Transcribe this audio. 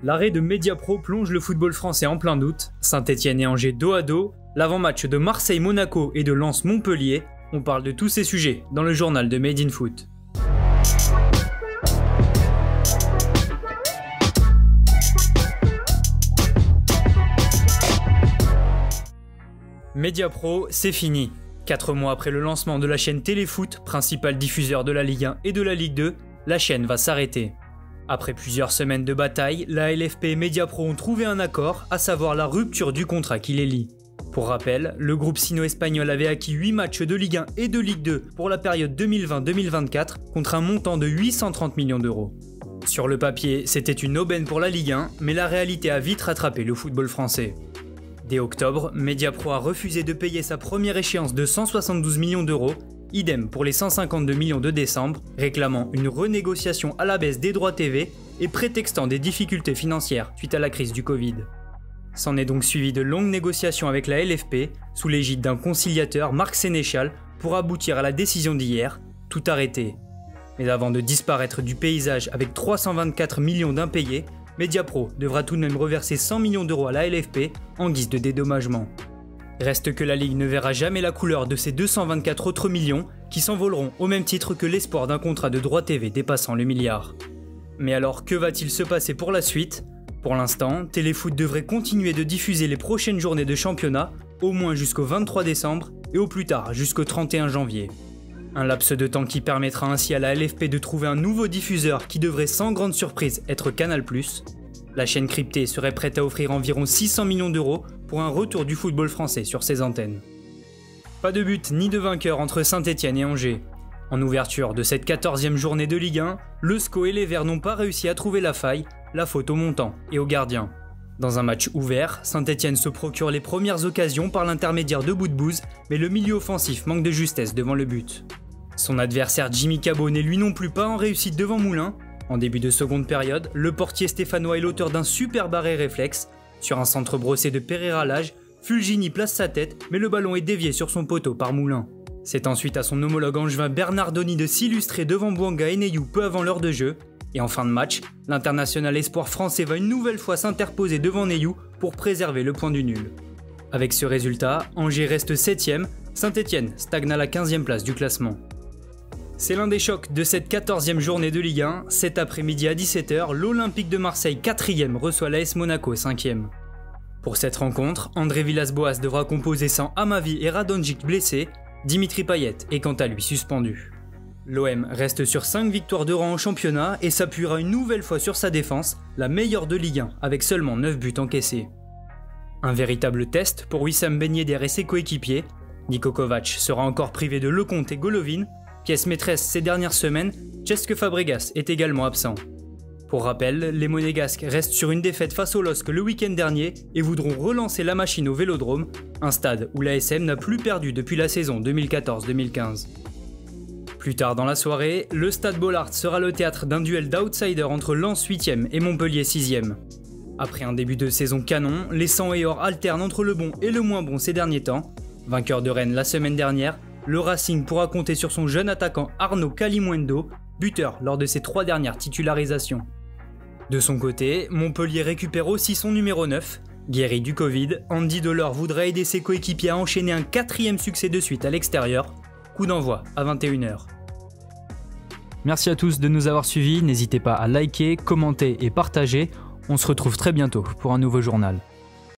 L'arrêt de Mediapro plonge le football français en plein doute. Saint-Etienne et Angers dos à dos, l'avant-match de Marseille-Monaco et de Lens-Montpellier. On parle de tous ces sujets dans le journal de Made in Foot. Mediapro, c'est fini. 4 mois après le lancement de la chaîne Téléfoot, principal diffuseur de la Ligue 1 et de la Ligue 2, la chaîne va s'arrêter. Après plusieurs semaines de bataille, la LFP et Mediapro ont trouvé un accord, à savoir la rupture du contrat qui les lie. Pour rappel, le groupe sino-espagnol avait acquis 8 matchs de Ligue 1 et de Ligue 2 pour la période 2020-2024 contre un montant de 830 millions d'euros. Sur le papier, c'était une aubaine pour la Ligue 1, mais la réalité a vite rattrapé le football français. Dès octobre, Mediapro a refusé de payer sa première échéance de 172 millions d'euros, idem pour les 152 millions de décembre, réclamant une renégociation à la baisse des droits TV et prétextant des difficultés financières suite à la crise du Covid. S'en est donc suivi de longues négociations avec la LFP, sous l'égide d'un conciliateur, Marc Sénéchal, pour aboutir à la décision d'hier, tout arrêter. Mais avant de disparaître du paysage avec 324 millions d'impayés, Mediapro devra tout de même reverser 100 millions d'euros à la LFP en guise de dédommagement. Reste que la Ligue ne verra jamais la couleur de ces 224 autres millions qui s'envoleront au même titre que l'espoir d'un contrat de droit TV dépassant le milliard. Mais alors que va-t-il se passer pour la suite ? Pour l'instant, Téléfoot devrait continuer de diffuser les prochaines journées de championnat, au moins jusqu'au 23 décembre et au plus tard jusqu'au 31 janvier. Un laps de temps qui permettra ainsi à la LFP de trouver un nouveau diffuseur qui devrait sans grande surprise être Canal+. La chaîne cryptée serait prête à offrir environ 600 millions d'euros pour un retour du football français sur ses antennes. Pas de but ni de vainqueur entre Saint-Etienne et Angers. En ouverture de cette 14e journée de Ligue 1, le SCO et les Verts n'ont pas réussi à trouver la faille, la faute au montant et au gardien. Dans un match ouvert, Saint-Etienne se procure les premières occasions par l'intermédiaire de Boudbouz, mais le milieu offensif manque de justesse devant le but. Son adversaire Jimmy Cabot n'est lui non plus pas en réussite devant Moulin. En début de seconde période, le portier stéphanois est l'auteur d'un super arrêt réflexe. Sur un centre brossé de Pereira Lage, Fulgini place sa tête, mais le ballon est dévié sur son poteau par Moulin. C'est ensuite à son homologue angevin Bernardoni de s'illustrer devant Bouanga et Neyou peu avant l'heure de jeu. Et en fin de match, l'international espoir français va une nouvelle fois s'interposer devant Neyou pour préserver le point du nul. Avec ce résultat, Angers reste 7ème, Saint-Etienne stagne à la 15e place du classement. C'est l'un des chocs de cette 14e journée de Ligue 1. Cet après-midi à 17h, l'Olympique de Marseille 4e reçoit l'AS Monaco 5e. Pour cette rencontre, André Villas-Boas devra composer sans Amavi et Radonjic blessés. Dimitri Payet est quant à lui suspendu. L'OM reste sur 5 victoires de rang en championnat et s'appuiera une nouvelle fois sur sa défense, la meilleure de Ligue 1 avec seulement 9 buts encaissés. Un véritable test pour Wissam Ben Yedder et ses coéquipiers. Niko Kovac sera encore privé de Lecomte et Golovin. Pièce maîtresse ces dernières semaines, Cesc Fabregas est également absent. Pour rappel, les Monégasques restent sur une défaite face au LOSC le week-end dernier et voudront relancer la machine au Vélodrome, un stade où l'ASM n'a plus perdu depuis la saison 2014-2015. Plus tard dans la soirée, le stade Bollaert sera le théâtre d'un duel d'outsiders entre Lens 8e et Montpellier 6e. Après un début de saison canon, les 100 et or alternent entre le bon et le moins bon ces derniers temps. Vainqueur de Rennes la semaine dernière, le Racing pourra compter sur son jeune attaquant Arnaud Kalimuendo, buteur lors de ses 3 dernières titularisations. De son côté, Montpellier récupère aussi son numéro 9. Guéri du Covid, Andy Delors voudra aider ses coéquipiers à enchaîner un 4e succès de suite à l'extérieur. Coup d'envoi à 21h. Merci à tous de nous avoir suivis, n'hésitez pas à liker, commenter et partager. On se retrouve très bientôt pour un nouveau journal.